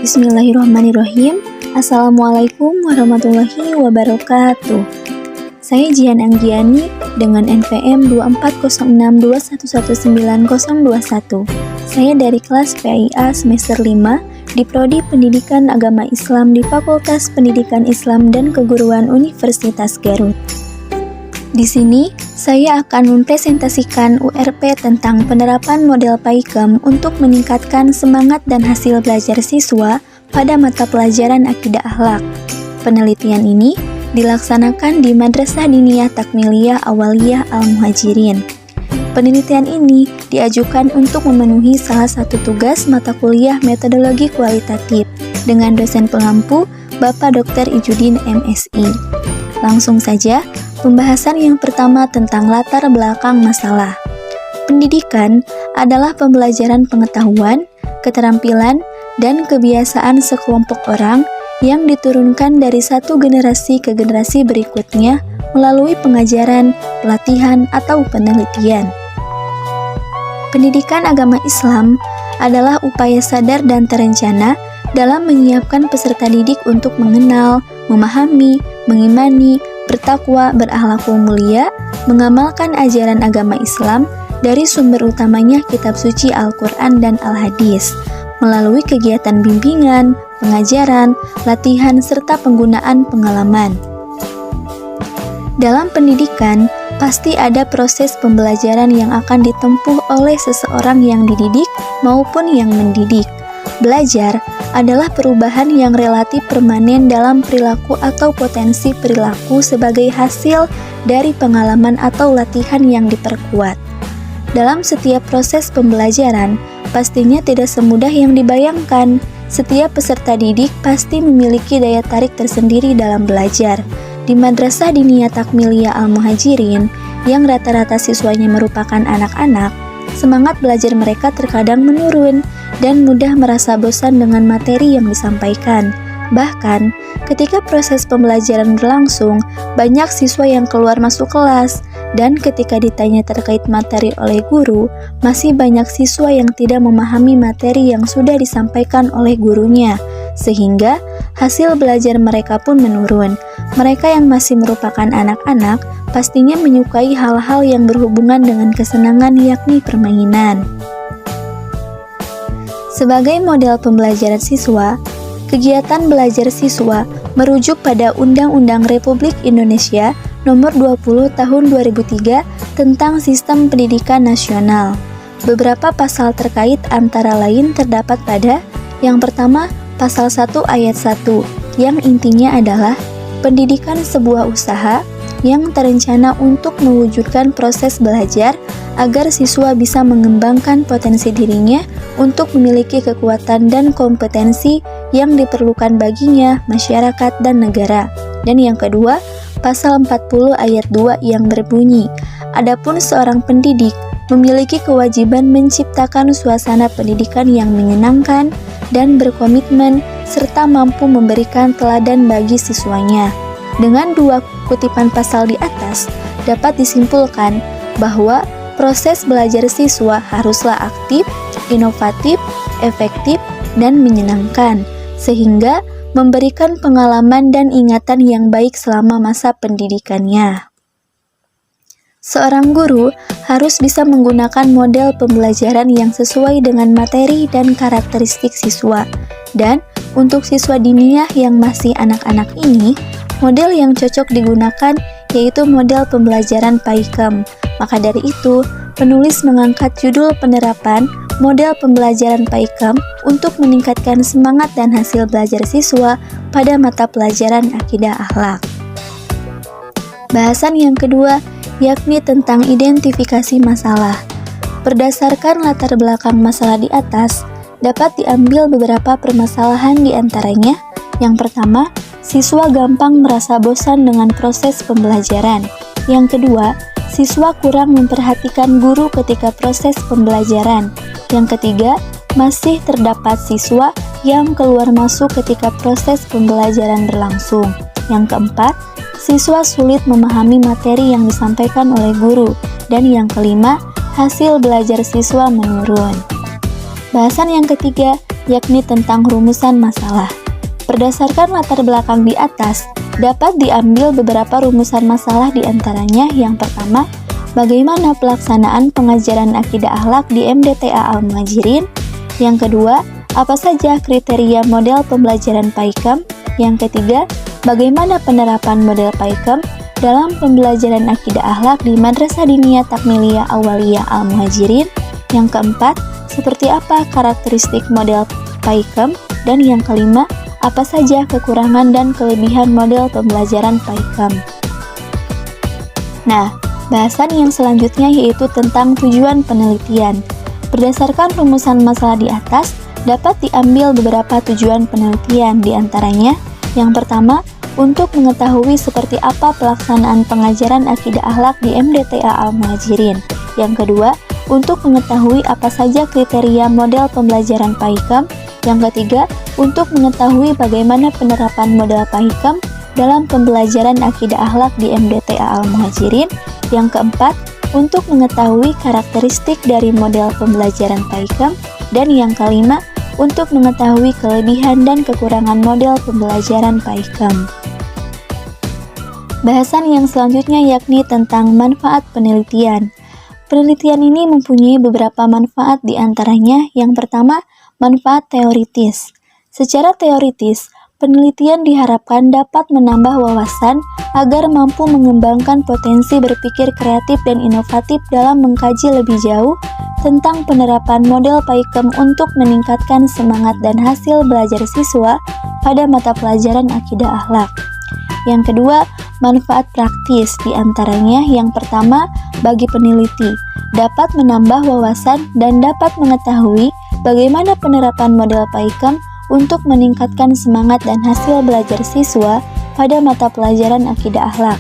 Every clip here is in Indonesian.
Bismillahirrahmanirrahim. Assalamualaikum warahmatullahi wabarakatuh. Saya Jihan Anggiani dengan NPM 240621190021. Saya dari kelas PIA semester 5 di Prodi Pendidikan Agama Islam di Fakultas Pendidikan Islam dan Keguruan Universitas Garut. Di sini, saya akan mempresentasikan URP tentang penerapan model PAIKEM untuk meningkatkan semangat dan hasil belajar siswa pada mata pelajaran Akidah Akhlak. Penelitian ini dilaksanakan di Madrasah Diniyah Takmiliyah Awaliyah Al-Muhajirin. Penelitian ini diajukan untuk memenuhi salah satu tugas mata kuliah metodologi kualitatif dengan dosen pengampu Bapak Dr. Ijudin MSI. Langsung saja, pembahasan yang pertama tentang latar belakang masalah. Pendidikan adalah pembelajaran pengetahuan, keterampilan, dan kebiasaan sekelompok orang yang diturunkan dari satu generasi ke generasi berikutnya melalui pengajaran, pelatihan, atau penelitian. Pendidikan agama Islam adalah upaya sadar dan terencana dalam menyiapkan peserta didik untuk mengenal, memahami, mengimani, bertakwa, berakhlak mulia, mengamalkan ajaran agama Islam dari sumber utamanya kitab suci Al-Quran dan Al-Hadis, melalui kegiatan bimbingan, pengajaran, latihan, serta penggunaan pengalaman. Dalam pendidikan, pasti ada proses pembelajaran yang akan ditempuh oleh seseorang yang dididik maupun yang mendidik. Belajar adalah perubahan yang relatif permanen dalam perilaku atau potensi perilaku sebagai hasil dari pengalaman atau latihan yang diperkuat. Dalam setiap proses pembelajaran, pastinya tidak semudah yang dibayangkan. Setiap peserta didik pasti memiliki daya tarik tersendiri dalam belajar. Di Madrasah Diniyah Takmiliyah Al-Muhajirin, yang rata-rata siswanya merupakan anak-anak, semangat belajar mereka terkadang menurun dan mudah merasa bosan dengan materi yang disampaikan. Bahkan, ketika proses pembelajaran berlangsung, banyak siswa yang keluar masuk kelas, dan ketika ditanya terkait materi oleh guru, masih banyak siswa yang tidak memahami materi yang sudah disampaikan oleh gurunya, sehingga hasil belajar mereka pun menurun. Mereka yang masih merupakan anak-anak pastinya menyukai hal-hal yang berhubungan dengan kesenangan, yakni permainan. Sebagai model pembelajaran siswa, kegiatan belajar siswa merujuk pada Undang-Undang Republik Indonesia Nomor 20 Tahun 2003 tentang Sistem Pendidikan Nasional. Beberapa pasal terkait antara lain terdapat pada yang pertama, Pasal 1 Ayat 1, yang intinya adalah pendidikan sebuah usaha yang terencana untuk mewujudkan proses belajar agar siswa bisa mengembangkan potensi dirinya untuk memiliki kekuatan dan kompetensi yang diperlukan baginya, masyarakat, dan negara. Dan yang kedua, Pasal 40 Ayat 2 yang berbunyi, adapun seorang pendidik memiliki kewajiban menciptakan suasana pendidikan yang menyenangkan dan berkomitmen serta mampu memberikan teladan bagi siswanya. Dengan dua kutipan pasal di atas, dapat disimpulkan bahwa proses belajar siswa haruslah aktif, inovatif, efektif, dan menyenangkan, sehingga memberikan pengalaman dan ingatan yang baik selama masa pendidikannya. Seorang guru harus bisa menggunakan model pembelajaran yang sesuai dengan materi dan karakteristik siswa. Dan untuk siswa diniyah yang masih anak-anak ini, model yang cocok digunakan yaitu model pembelajaran PAIKEM. Maka dari itu, penulis mengangkat judul penerapan model pembelajaran PAIKEM untuk meningkatkan semangat dan hasil belajar siswa pada mata pelajaran Akidah Akhlak. Bahasan yang kedua, yakni tentang identifikasi masalah. Berdasarkan latar belakang masalah di atas, dapat diambil beberapa permasalahan di antaranya. Yang pertama, siswa gampang merasa bosan dengan proses pembelajaran. Yang kedua, siswa kurang memperhatikan guru ketika proses pembelajaran. Yang ketiga, masih terdapat siswa yang keluar masuk ketika proses pembelajaran berlangsung. Yang keempat, siswa sulit memahami materi yang disampaikan oleh guru. Dan yang kelima, hasil belajar siswa menurun. Bahasan yang ketiga, yakni tentang rumusan masalah. Berdasarkan latar belakang di atas, dapat diambil beberapa rumusan masalah di antaranya. Yang pertama, bagaimana pelaksanaan pengajaran akidah akhlak di MDTA Al-Muhajirin. Yang kedua, apa saja kriteria model pembelajaran PAIKEM. Yang ketiga, bagaimana penerapan model PAIKEM dalam pembelajaran akidah akhlak di Madrasah Diniyah Takmiliyah Awaliyah Al-Muhajirin. Yang keempat, seperti apa karakteristik model PAIKEM. Dan yang kelima, apa saja kekurangan dan kelebihan model pembelajaran PAIKEM. Nah, bahasan yang selanjutnya yaitu tentang tujuan penelitian. Berdasarkan rumusan masalah di atas, dapat diambil beberapa tujuan penelitian, di antaranya yang pertama, untuk mengetahui seperti apa pelaksanaan pengajaran akidah akhlak di MDTA Al-Muhajirin. Yang kedua, untuk mengetahui apa saja kriteria model pembelajaran PAIKEM. Yang ketiga, untuk mengetahui bagaimana penerapan model PAIKEM dalam pembelajaran akidah akhlak di MDTA Al-Muhajirin. Yang keempat, untuk mengetahui karakteristik dari model pembelajaran PAIKEM. Dan yang kelima, untuk mengetahui kelebihan dan kekurangan model pembelajaran PAIKEM. Bahasan yang selanjutnya yakni tentang manfaat penelitian. Penelitian ini mempunyai beberapa manfaat, di antaranya yang pertama, manfaat teoritis. Secara teoritis, penelitian diharapkan dapat menambah wawasan agar mampu mengembangkan potensi berpikir kreatif dan inovatif dalam mengkaji lebih jauh tentang penerapan model PAIKEM untuk meningkatkan semangat dan hasil belajar siswa pada mata pelajaran akidah akhlak. Yang kedua, manfaat praktis, di antaranya yang pertama, bagi peneliti, dapat menambah wawasan dan dapat mengetahui bagaimana penerapan model PAIKEM untuk meningkatkan semangat dan hasil belajar siswa pada mata pelajaran akidah akhlak.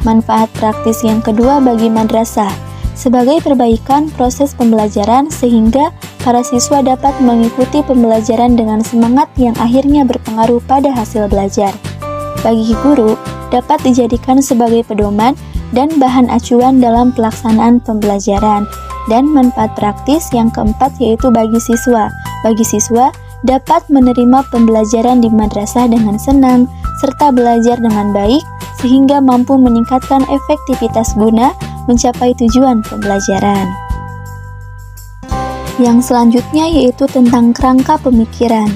Manfaat praktis yang kedua bagi madrasah, sebagai perbaikan proses pembelajaran sehingga para siswa dapat mengikuti pembelajaran dengan semangat yang akhirnya berpengaruh pada hasil belajar. Bagi guru, dapat dijadikan sebagai pedoman dan bahan acuan dalam pelaksanaan pembelajaran. Dan manfaat praktis yang keempat yaitu bagi siswa. Bagi siswa, dapat menerima pembelajaran di madrasah dengan senang, serta belajar dengan baik, sehingga mampu meningkatkan efektivitas guna mencapai tujuan pembelajaran. Yang selanjutnya yaitu tentang kerangka pemikiran.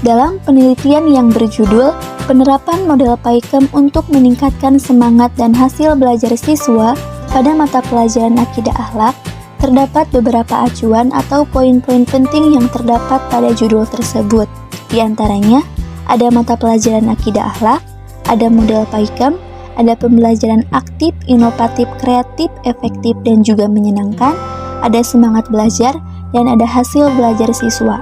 Dalam penelitian yang berjudul Penerapan Model PAIKEM untuk Meningkatkan Semangat dan Hasil Belajar Siswa pada Mata Pelajaran Akidah Akhlak, terdapat beberapa acuan atau poin-poin penting yang terdapat pada judul tersebut. Di antaranya, ada mata pelajaran akidah akhlak, ada model PAIKEM, ada pembelajaran aktif, inovatif, kreatif, efektif, dan juga menyenangkan, ada semangat belajar, dan ada hasil belajar siswa.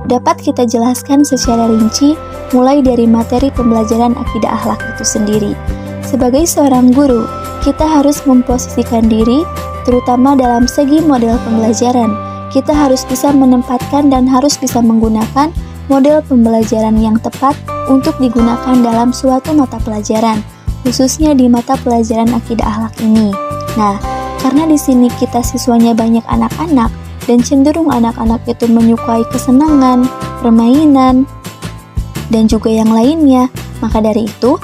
Dapat kita jelaskan secara rinci mulai dari materi pembelajaran akidah akhlak itu sendiri. Sebagai seorang guru, kita harus memposisikan diri terutama dalam segi model pembelajaran. Kita harus bisa menempatkan dan harus bisa menggunakan model pembelajaran yang tepat untuk digunakan dalam suatu mata pelajaran, khususnya di mata pelajaran akidah akhlak ini. Nah, karena di sini kita siswanya banyak anak-anak dan cenderung anak-anak itu menyukai kesenangan, permainan, dan juga yang lainnya, maka dari itu,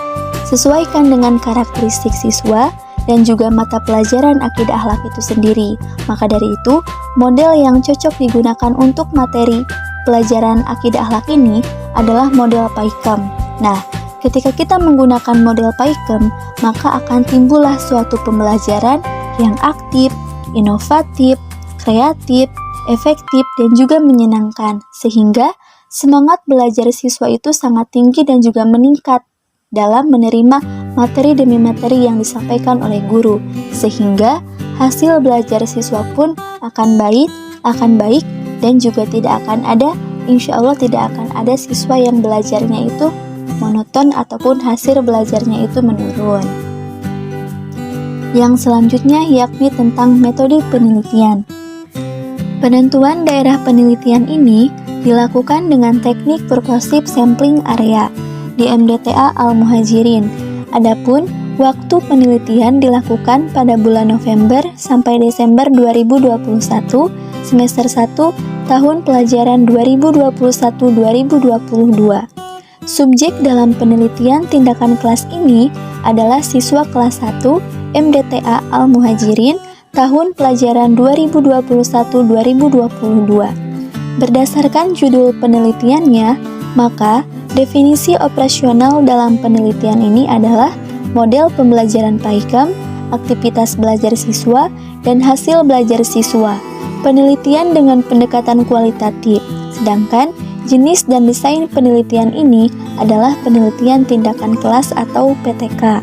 sesuaikan dengan karakteristik siswa dan juga mata pelajaran akidah akhlak itu sendiri. Maka dari itu, model yang cocok digunakan untuk materi pelajaran akidah akhlak ini adalah model PAIKEM. Nah, ketika kita menggunakan model PAIKEM, maka akan timbullah suatu pembelajaran yang aktif, inovatif, kreatif, efektif, dan juga menyenangkan, sehingga semangat belajar siswa itu sangat tinggi dan juga meningkat dalam menerima materi demi materi yang disampaikan oleh guru, sehingga hasil belajar siswa pun akan baik, dan juga tidak akan ada, insya Allah tidak akan ada siswa yang belajarnya itu monoton ataupun hasil belajarnya itu menurun. Yang selanjutnya yakni tentang metode penelitian. Penentuan daerah penelitian ini dilakukan dengan teknik purposive sampling area di MDTA Al-Muhajirin. Adapun waktu penelitian dilakukan pada bulan November sampai Desember 2021, semester 1 tahun pelajaran 2021-2022. Subjek dalam penelitian tindakan kelas ini adalah siswa kelas 1 MDTA Al-Muhajirin tahun pelajaran 2021-2022. Berdasarkan judul penelitiannya, maka definisi operasional dalam penelitian ini adalah model pembelajaran PAIKEM, aktivitas belajar siswa, dan hasil belajar siswa. Penelitian dengan pendekatan kualitatif, sedangkan jenis dan desain penelitian ini adalah penelitian tindakan kelas atau PTK.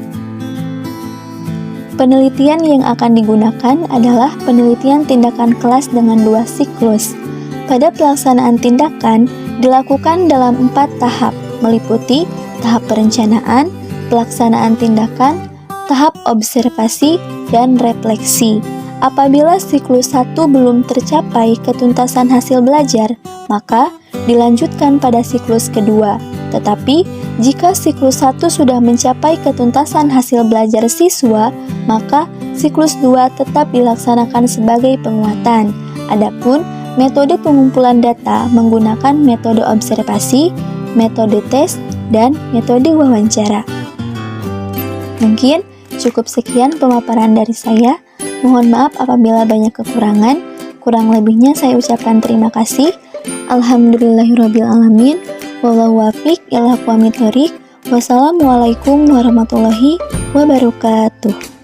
Penelitian yang akan digunakan adalah penelitian tindakan kelas dengan 2 siklus. Pada pelaksanaan tindakan dilakukan dalam 4 tahap, meliputi tahap perencanaan, pelaksanaan tindakan, tahap observasi, dan refleksi. Apabila siklus 1 belum tercapai ketuntasan hasil belajar, maka dilanjutkan pada siklus kedua. Tetapi, jika siklus 1 sudah mencapai ketuntasan hasil belajar siswa, maka siklus 2 tetap dilaksanakan sebagai penguatan. Adapun metode pengumpulan data menggunakan metode observasi, metode tes, dan metode wawancara. Mungkin cukup sekian pemaparan dari saya. Mohon maaf apabila banyak kekurangan. Kurang lebihnya saya ucapkan terima kasih. Alhamdulillahirrabbilalamin. Wallahu wafiq ila aqwamit thoriq. Wassalamualaikum warahmatullahi wabarakatuh.